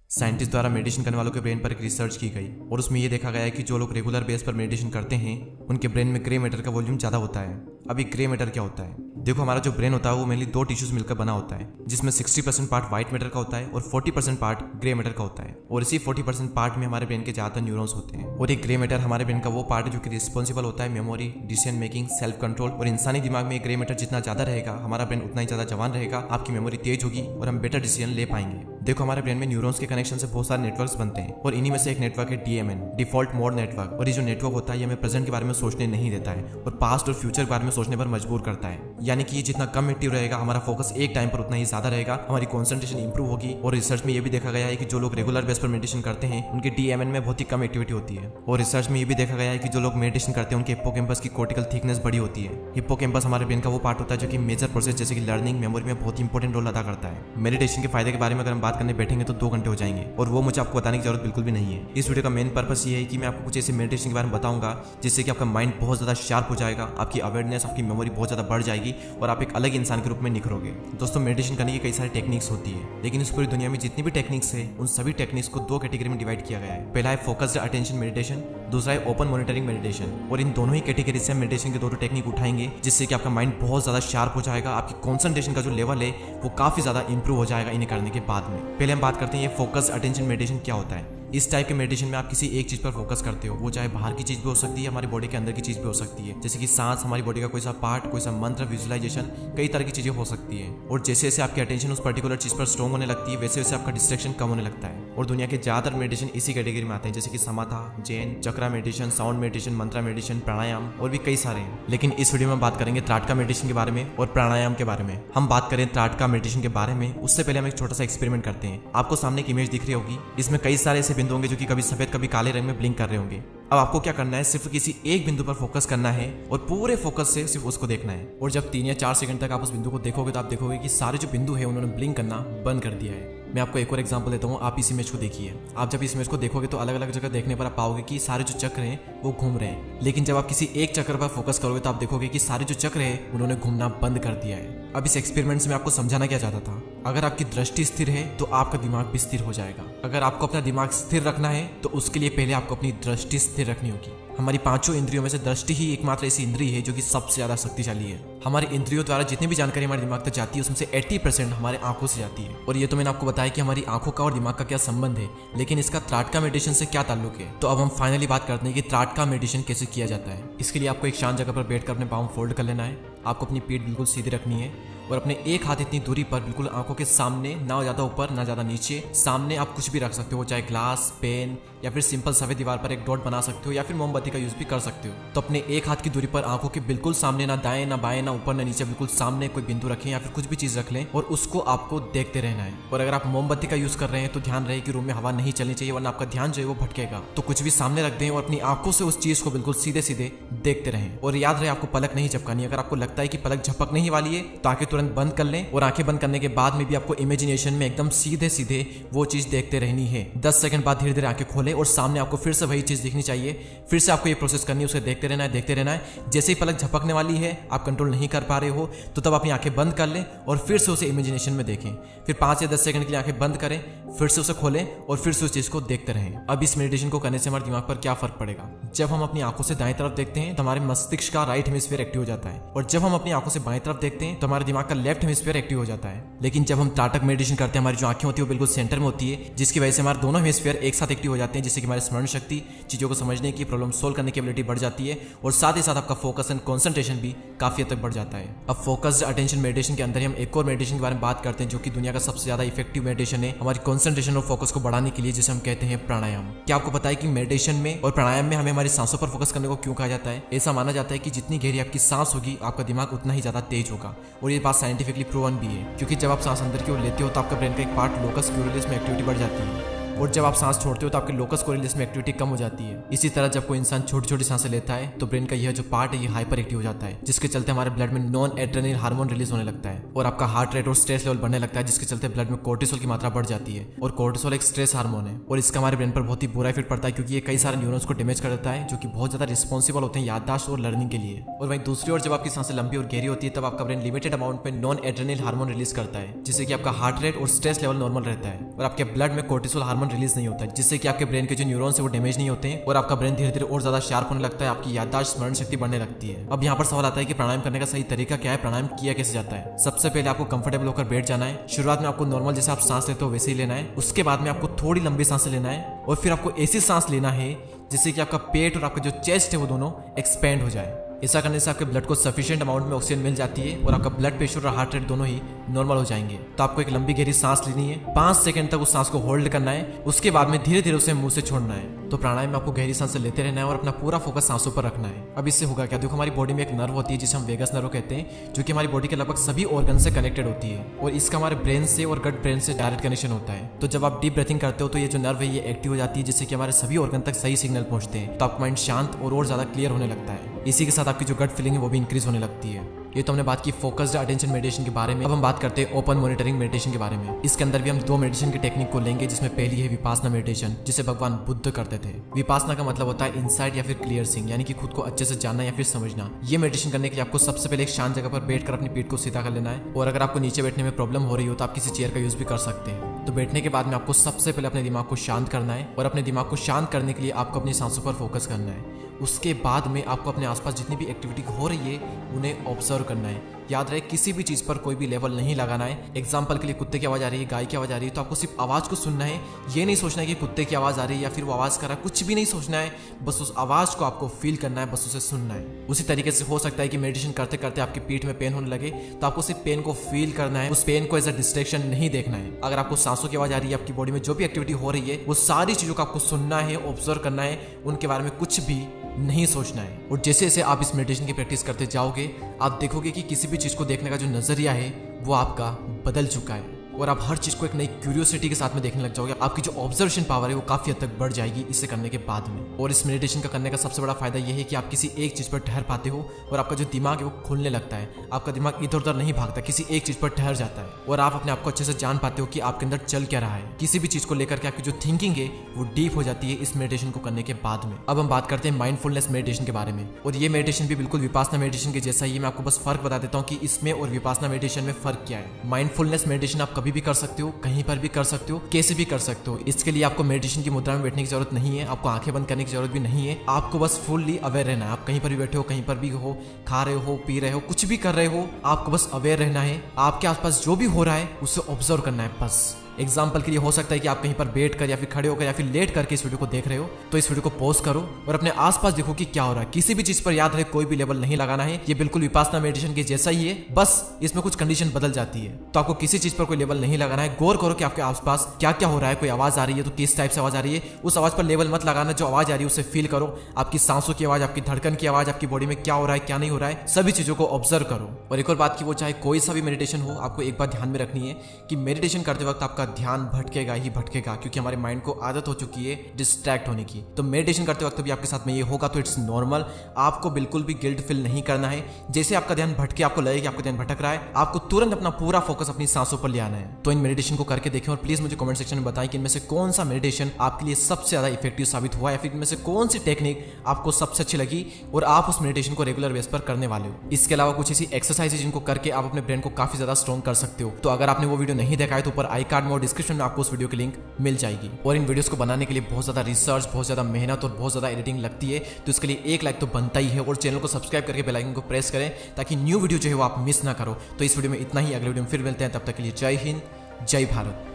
Scientist द्वारा meditation करने वालों के ब्रेन पर एक रिसर्च की गई और उसमें ये देखा गया है कि जो लोग रेगुलर बेस पर मेडिटेशन करते हैं उनके ब्रेन में ग्रे मैटर का वॉल्यूम ज़्यादा होता है। अभी ग्रे मैटर क्या होता है? देखो, हमारा जो ब्रेन होता है वो मेनली दो टिश्यूज मिलकर बना होता है, जिसमें 60% पार्ट व्हाइट मैटर का होता है और 40% पार्ट ग्रे मैटर का होता है। और इसी 40% पार्ट में हमारे ब्रेन के ज़्यादातर न्यूरॉन्स होते हैं। और ये ग्रे मैटर हमारे ब्रेन का वो पार्ट है जो कि रिस्पॉन्सिबल होता है memory, decision making, self control. और इंसानी दिमाग में ग्रे मैटर जितना ज़्यादा रहेगा हमारा ब्रेन उतना ही ज़्यादा जवान रहेगा, आपकी मेमोरी तेज होगी और हम बेटर डिसीजन ले पाएंगे। देखो, हमारे ब्रेन में न्यूरॉन्स के कनेक्शन से बहुत सारे नेटवर्क्स बनते हैं और इन्हीं में से एक नेटवर्क है DMN, डिफॉल्ट मोड नेटवर्क। और ये जो नेटवर्क होता है ये हमें प्रेजेंट के बारे में सोचने नहीं देता है और पास्ट और फ्यूचर के बारे में सोचने पर मजबूर करता है। यानी कि ये जितना कम एक्टिव रहेगा हमारा फोकस एक टाइम पर उतना ही ज्यादा रहेगा, हमारी कॉन्सेंट्रेशन इंप्रूव होगी। और रिसर्च में ये भी देखा गया है कि जो लोग रेगुलर बेस पर मेडिटेशन करते हैं उनके DMN में बहुत ही कम एक्टिविटी होती है। और रिसर्च में ये भी देखा गया है कि जो लोग मेडिटेशन करते हैं उनके हिप्पोकैम्पस की कॉर्टिकल थिकनेस बड़ी होती है। हिप्पोकैम्पस हमारे ब्रेन का वो पार्ट होता है जो कि मेजर प्रोसेस जैसे कि लर्निंग, मेमोरी में बहुत इंपॉर्टेंट रोल अदा करता है। मेडिटेशन के फायदे के बारे में अगर हम बात करने बैठेंगे तो 2 घंटे हो जाएंगे और वो मुझे आपको बताने की जरूरत बिल्कुल भी नहीं है। इस वीडियो का मेन पर्पस ये है कि मैं आपको कुछ ऐसे मेडिटेशन के बारे में बताऊंगा जिससे कि आपका माइंड बहुत ज्यादा शार्प हो जाएगा, आपकी अवेयरनेस, आपकी मेमोरी बहुत ज्यादा बढ़ जाएगी और आप एक अलग इंसान के रूप में निखरोगे। दोस्तों, मेडिटेशन करने की कई सारी टेक्निक्स होती है, लेकिन इस पूरी दुनिया में जितनी भी टेक्निक्स है उन सभी टेक्निक्स को 2 कैटेगरी में डिवाइड किया गया है। पहला है फोकस्ड अटेंशन मेडिटेशन, दूसरा है ओपन मॉनिटरिंग मेडिटेशन। और इन दोनों ही कैटेगरी से हम मेडिटेशन के 2 टेक्निक उठाएंगे जिससे कि आपका माइंड बहुत ज्यादा शार्प हो जाएगा, आपकी कॉन्सेंट्रेशन का जो लेवल है वो काफी ज्यादा इंप्रूव हो जाएगा इन्हें करने के बाद में। पहले हम बात करते हैं ये फोकस्ड अटेंशन मेडिटेशन क्या होता है। इस टाइप के मेडिटेशन में आप किसी एक चीज पर फोकस करते हो, वो चाहे बाहर की चीज भी हो सकती है, हमारी बॉडी के अंदर की चीज भी हो सकती है, जैसे कि सांस, हमारी बॉडी का कोई सा पार्ट, कोई सा मंत्र, विजुअलाइजेशन, कई तरह की चीजें हो सकती है। और जैसे जैसे आपकी अटेंशन उस पर्टिकुलर चीज पर स्ट्रॉन्ग होने लगती है वैसे वैसे आपका डिस्ट्रैक्शन कम होने लगता है। और दुनिया के ज्यादातर मेडिटेशन इसी कैटेगरी में आते हैं, जैसे कि समाधा, जैन, चक्रा मेडिटेशन, साउंड मेडिटेशन, मंत्रा मेडिटेशन, प्राणायाम और भी कई सारे हैं। लेकिन इस वीडियो में बात करेंगे त्राटका मेडिटेशन के बारे में और प्राणायाम के बारे में। हम बात करें त्राटका मेडिटेशन के बारे में उससे पहले हम एक छोटा सा एक्सपेरिमेंट करते हैं। आपको सामने एक इमेज दिख रही होगी, इसमें कई सारे ऐसे बिंदु होंगे जो कि कभी सफेद कभी काले रंग में ब्लिंक कर रहे होंगे। अब आपको क्या करना है, सिर्फ किसी एक बिंदु पर फोकस करना है और पूरे फोकस से सिर्फ उसको देखना है। और जब 3 या 4 सेकंड तक आप उस बिंदु को देखोगे तो आप देखोगे कि सारे जो बिंदु है उन्होंने ब्लिंक करना बंद कर दिया है। मैं आपको एक और एग्जांपल देता हूँ, आप इस इमेज को देखिए। आप जब इस इमेज को देखोगे तो अलग अलग जगह देखने पर आप पाओगे कि सारे जो चक्र हैं वो घूम रहे हैं, लेकिन जब आप किसी एक चक्र पर फोकस करोगे तो आप देखोगे कि सारे जो चक्र हैं उन्होंने घूमना बंद कर दिया है। अब इस एक्सपेरिमेंट से मैं आपको समझाना क्या चाहता था, अगर आपकी दृष्टि स्थिर है तो आपका दिमाग भी स्थिर हो जाएगा। अगर आपको अपना दिमाग स्थिर रखना है तो उसके लिए पहले आपको अपनी दृष्टि स्थिर रखनी होगी। हमारी 5 इंद्रियों में से दृष्टि ही एकमात्र ऐसी इंद्रिय है जो कि सबसे ज्यादा शक्तिशाली है। हमारी इंद्रियों द्वारा जितनी भी जानकारी हमारे दिमाग तक जाती है उसमें से 80% हमारे आंखों से जाती है। और ये तो मैंने आपको बताया कि हमारी आंखों का और दिमाग का क्या संबंध है, लेकिन इसका त्राटका मेडिटेशन से क्या ताल्लुक है। तो अब हम फाइनली बात करते हैं कि त्राटका मेडिटेशन कैसे किया जाता है। इसके लिए आपको एक शांत जगह पर बैठकर अपने पाँव फोल्ड कर लेना है। आपको अपनी पीठ बिल्कुल सीधी रखनी है और अपने एक हाथ इतनी दूरी पर बिल्कुल आंखों के सामने, ना ज्यादा ऊपर ना ज्यादा नीचे, सामने आप कुछ भी रख सकते हो, चाहे ग्लास, पेन या फिर सिंपल सफेद दीवार पर एक डॉट बना सकते हो या फिर मोमबत्ती का यूज भी कर सकते हो। तो अपने एक हाथ की दूरी पर आंखों के बिल्कुल सामने, ना दाएं ना बाएं ना ऊपर ना नीचे, बिल्कुल सामने कोई बिंदु रखें या फिर कुछ भी चीज रख लें और उसको आपको देखते रहना है। और अगर आप मोमबत्ती का यूज कर रहे हैं तो ध्यान रहे कि रूम में हवा नहीं चलनी चाहिए, वरना आपका ध्यान जो है वो भटकेगा। तो कुछ भी सामने रख दें और अपनी आंखों से उस चीज को बिल्कुल सीधे सीधे देखते रहें। और याद रहे आपको पलक नहीं झपकानी। अगर आपको लगता है कि पलक झपकने ही वाली है तो आंखें तुरंत बंद कर लें और आंखें बंद करने के बाद में भी आपको इमेजिनेशन में एकदम सीधे सीधे वो चीज देखते रहनी है। 10 सेकंड बाद धीरे धीरे आंखें खोलें और सामने आपको फिर से वही चीज दिखनी चाहिए। फिर से आपको ये प्रोसेस करनी है, उसे देखते रहना है, देखते रहना है। जैसे ही पलक झपकने वाली है, आप कंट्रोल नहीं कर पा रहे हो तो तब अपनी आंखें बंद कर लें और फिर से उसे इमेजिनेशन में देखें। फिर 5 या 10 सेकंड के लिए आंखें बंद करें, फिर से उसे खोलें और फिर से उस चीज को देखते रहें। अब इस मेडिटेशन को करने से हमारे दिमाग पर क्या फर्क पड़ेगा, जब हम अपनी आंखों से दाएं तरफ देखते हैं तो हमारे मस्तिष्क का राइट हेमिस्फीयर एक्टिव हो जाता है, और जब हम अपनी आंखों से बाएं तरफ देखते हैं तो हमारे दिमाग का लेफ्ट हेमिस्फीयर एक्टिव हो जाता है। लेकिन जब हम त्राटक मेडिटेशन करते हैं हमारी जो आंखें होती है वो बिल्कुल सेंटर में होती है, जिसकी वजह से हमारे दोनों हेमिस्फीयर एक साथ एक्टिव हो जाते हैं, जिससे कि हमारी स्मरण शक्ति, चीजों को समझने की, प्रॉब्लम सोल्व करने की एबिलिटी बढ़ जाती है और साथ ही साथ आपका फोकस एंड कंसंट्रेशन भी काफी हद तक बढ़ जाता है। अब फोकस्ड अटेंशन मेडिटेशन के अंदर हम एक और मेडिटेशन के बारे में बात करते हैं जो कि दुनिया का सबसे ज्यादा इफेक्टिव मेडिटेशन है हमारी कंसंट्रेशन और फोकस को बढ़ाने के लिए, जिसे हम कहते हैं प्राणायाम। क्या आपको पता है कि मेडिटेशन में और प्राणायाम में हमें हमारी सांसों पर फोकस करने को क्यों कहा जाता है? ऐसा माना जाता है कि जितनी गहरी आपकी सांस होगी आपका दिमाग उतना ही ज्यादा तेज होगा, और ये बात साइंटिफिकली प्रूवन भी है, क्योंकि जब आप सांस अंदर की ओर लेते हो तो आपका ब्रेन का एक पार्ट लोकस कोरिलेस में एक्टिविटी बढ़ जाती है। और जब आप सांस छोड़ते हो तो आपके लोकस कोरिलेस में एक्टिविटी कम हो जाती है। इसी तरह जब कोई इंसान छोटी छोटी सांसें लेता है तो ब्रेन का यह जो पार्ट है ये हाइपर एक्टिव हो जाता है, जिसके चलते हमारे ब्लड में नॉन एड्रेनल हार्मोन रिलीज होने लगता है और आपका हार्ट रेट और स्ट्रेस लेवल बढ़ने लगता है, जिसके चलते ब्लड में कोर्टिसोल की मात्रा बढ़ जाती है। और कोर्टिसोल एक स्ट्रेस हार्मोन है और इसका हमारे ब्रेन पर बहुत ही बुरा इफेक्ट पड़ता है, क्योंकि ये कई सारे न्यूरॉन्स को डैमेज कर देता है जो कि बहुत ज्यादा रिस्पॉन्सिबल होते हैं याददाश्त और लर्निंग के लिए। और वहीं दूसरी ओर जब आपकी सांसें लंबी और गहरी होती है तब आपका ब्रेन लिमिटेड अमाउंट में नॉन एड्रेनल हार्मोन रिलीज करता है, जिससे कि आपका हार्ट रेट और स्ट्रेस लेवल नॉर्मल रहता है और आपके ब्लड में कोर्टिसोल हार्मोन रिलीज नहीं होता है, जिससे कि आपके ब्रेन के जो न्यूरॉन्स है वो डैमेज नहीं होते हैं और आपका ब्रेन धीरे धीरे और ज्यादा शार्प होने लगता है, आपकी याददाश्त स्मरण शक्ति बढ़ने लगती है। अब यहाँ पर सवाल आता है कि प्राणायाम करने का सही तरीका क्या है, प्राणायाम किया कैसे जाता है। सबसे पहले आपको कंफर्टेबल होकर बैठ जाना है। शुरुआत में आपको नॉर्मल जैसे आप सांस लेते हो वैसे ही लेना है। उसके बाद में आपको थोड़ी लंबी सांसें लेना है और फिर आपको ऐसी सांस लेना है जिससे कि आपका पेट और आपका जो चेस्ट है वो दोनों एक्सपेंड हो जाए। ऐसा करने से आपके ब्लड को सफिशिएंट अमाउंट में ऑक्सीजन मिल जाती है और आपका ब्लड प्रेशर और हार्ट रेट दोनों ही नॉर्मल हो जाएंगे। तो आपको एक लंबी गहरी सांस लेनी है, 5 सेकंड तक उस सांस को होल्ड करना है, उसके बाद में धीरे धीरे उसे मुंह से छोड़ना है। तो प्राणायाम में आपको गहरी सांसें लेते रहना है और अपना पूरा फोकस सांसों पर रखना है। अब इससे होगा क्या, देखो हमारी बॉडी में एक नर्व होती है जिसे हम वेगस नर्व कहते हैं, जो कि हमारी बॉडी के लगभग सभी ऑर्गन से कनेक्टेड होती है और इसका हमारे ब्रेन से और गट ब्रेन से डायरेक्ट कनेक्शन होता है। तो जब आप डीप ब्रीथिंग करते हो तो ये जो नर्व है ये एक्टिव हो जाती है, जिससे कि हमारे सभी ऑर्गन तक सही सिग्नल पहुंचते हैं। तो आपका माइंड शांत और ज्यादा क्लियर होने लगता है। इसी के साथ आपकी जो गट फीलिंग है वो भी इंक्रीज होने लगती है। ये तो हमने बात की फोकस्ड अटेंशन मेडिटेशन के बारे में। अब हम बात करते हैं ओपन मॉनिटरिंग मेडिटेशन के बारे में। इसके अंदर भी हम 2 मेडिटेशन की टेक्निक को लेंगे, जिसमें पहली है विपासना मेडिटेशन, जिसे भगवान बुद्ध करते थे। विपासना का मतलब होता है इनसाइट या फिर क्लियर सीइंग, यानी कि खुद को अच्छे से जानना या फिर समझना। ये मेडिटेशन करने के लिए आपको सबसे पहले एक शांत जगह पर बैठकर अपनी पीठ को सीधा कर लेना है और अगर आपको नीचे बैठने में प्रॉब्लम हो रही हो तो आप किसी चेयर का यूज भी कर सकते हैं। तो बैठने के बाद में आपको सबसे पहले अपने दिमाग को शांत करना है और अपने दिमाग को शांत करने के लिए आपको अपनी सांसों पर फोकस करना है। उसके बाद में आपको अपने आसपास जितनी भी एक्टिविटी हो रही है उन्हें ऑब्जर्व करना है। याद रहे किसी भी चीज पर कोई भी लेवल नहीं लगाना है। एग्जाम्पल के लिए कुत्ते की आवाज आ रही है, गाय की आवाज आ रही है, तो आपको सिर्फ आवाज को सुनना है। ये नहीं सोचना है कि कुत्ते की आवाज आ रही है या फिर वो आवाज कर रहा है, कुछ भी नहीं सोचना है। बस उस आवाज को आपको फील करना है, बस उसे सुनना है। उसी तरीके से हो सकता है कि मेडिटेशन करते करते आपकी पीठ में पेन होने लगे तो आपको सिर्फ पेन को फील करना है, उस पेन को एज अ डिस्ट्रैक्शन नहीं देखना है। अगर आपको सांसों की आवाज आ रही है, आपकी बॉडी में जो भी एक्टिविटी हो रही है वो सारी चीजों को आपको सुनना है, ऑब्जर्व करना है, उनके बारे में कुछ भी नहीं सोचना है। और जैसे जैसे आप इस मेडिटेशन की प्रैक्टिस करते जाओगे आप देखोगे कि किसी भी चीज को देखने का जो नजरिया है वो आपका बदल चुका है और आप हर चीज को एक नई क्यूरियोसिटी के साथ में देखने लग जाओगे। आपकी जो ऑब्जर्वेशन पावर है वो काफी हद तक बढ़ जाएगी इससे करने के बाद में। और इस मेडिटेशन का करने का सबसे बड़ा फायदा यह है कि आप किसी एक चीज पर ठहर पाते हो और आपका जो दिमाग है वो खुलने लगता है। आपका दिमाग इधर उधर नहीं भागता, किसी एक चीज पर ठहर जाता है और आप अपने आप को अच्छे से जान पाते हो कि आपके अंदर चल क्या रहा है। किसी भी चीज को लेकर के आपकी जो थिंकिंग है वो डीप हो जाती है इस मेडिटेशन को करने के बाद में। अब हम बात करते हैं माइंडफुलनेस मेडिटेशन के बारे में और ये मेडिटेशन भी बिल्कुल विपासना मेडिटेशन के जैसा ही। मैं आपको बस फर्क बता देता हूँ कि इसमें और विपासना मेडिटेशन में फर्क क्या है। माइंडफुलनेस मेडिटेशन आप कभी भी कर सकते हो, कहीं पर भी कर सकते हो, कैसे भी कर सकते हो। इसके लिए आपको मेडिटेशन की मुद्रा में बैठने की जरूरत नहीं है, आपको आंखें बंद करने की जरूरत भी नहीं है। आपको बस फुल्ली अवेयर रहना है। आप कहीं पर भी बैठे हो, कहीं पर भी हो, खा रहे हो, पी रहे हो, कुछ भी कर रहे हो, आपको बस अवेयर रहना है। आपके आसपास जो भी हो रहा है उसे ऑब्जर्व करना है बस। एग्जाम्पल के लिए हो सकता है कि आप कहीं पर बैठ कर या फिर खड़े होकर या फिर लेट करके इस वीडियो को देख रहे हो, तो इस वीडियो को पॉज करो और अपने आसपास देखो कि क्या हो रहा है। किसी भी चीज पर याद रहे कोई भी लेवल नहीं लगाना है। ये बिल्कुल विपासना मेडिटेशन के जैसा ही है, बस इसमें कुछ कंडीशन बदल जाती है। तो आपको किसी चीज पर कोई लेवल नहीं लगाना है। गौर करो कि आपके आसपास क्या क्या हो रहा है। कोई आवाज आ रही है तो किस टाइप से आवाज आ रही है, उस आवाज पर लेवल मत लगाना। जो आवाज आ रही है उसे फील करो। आपकी सांसों की आवाज, आपकी धड़कन की आवाज, आपकी बॉडी में क्या हो रहा है क्या नहीं हो रहा है, सभी चीजों को ऑब्जर्व करो। और एक और बात की, वो चाहे कोई सा भी मेडिटेशन हो, आपको एक बात ध्यान में रखनी है कि मेडिटेशन करते वक्त आपका ध्यान भटकेगा ही भटकेगा, क्योंकि हमारे माइंड को आदत हो चुकी है डिस्ट्रैक्ट होने की। तो मेडिटेशन करते वक्त भी आपके साथ में ये होगा तो इट्स नॉर्मल। आपको बिल्कुल भी गिल्ट फील नहीं करना है। जैसे आपका ध्यान भटके, आपको लगे कि आपका ध्यान भटक रहा है, आपको तुरंत अपना पूरा फोकस अपनी सांसों पर ले आना है। तो इन मेडिटेशन को करके देखें और प्लीज मुझे कमेंट सेक्शन में बताएं कि इनमें से कौन सा मेडिटेशन आपके लिए सबसे ज्यादा इफेक्टिव साबित हुआ या फिर इनमें से कौन सी टेक्निक आपको सबसे अच्छी लगी और आप उस मेडिटेशन को रेगुलर बेस पर करने वाले हो। इसके अलावा कुछ ऐसी एक्सरसाइज जिनको करके आप अपने ब्रेन को काफी ज्यादा स्ट्रॉन्ग कर सकते हो। तो अगर आपने वो वीडियो नहीं देखा है तो ऊपर आई कार्ड में और डिस्क्रिप्शन में आपको उस वीडियो की लिंक मिल जाएगी। और इन वीडियोस को बनाने के लिए बहुत ज्यादा रिसर्च, बहुत ज्यादा मेहनत और बहुत ज्यादा एडिटिंग लगती है, तो इसके लिए एक लाइक तो बनता ही है। और चैनल को सब्सक्राइब करके बेल आइकन को प्रेस करें ताकि न्यू वीडियो जो है वो आप मिस ना करो। तो इस वीडियो में इतना ही, अगले वीडियो में फिर मिलते हैं। तब तक के लिए जय हिंद, जय भारत।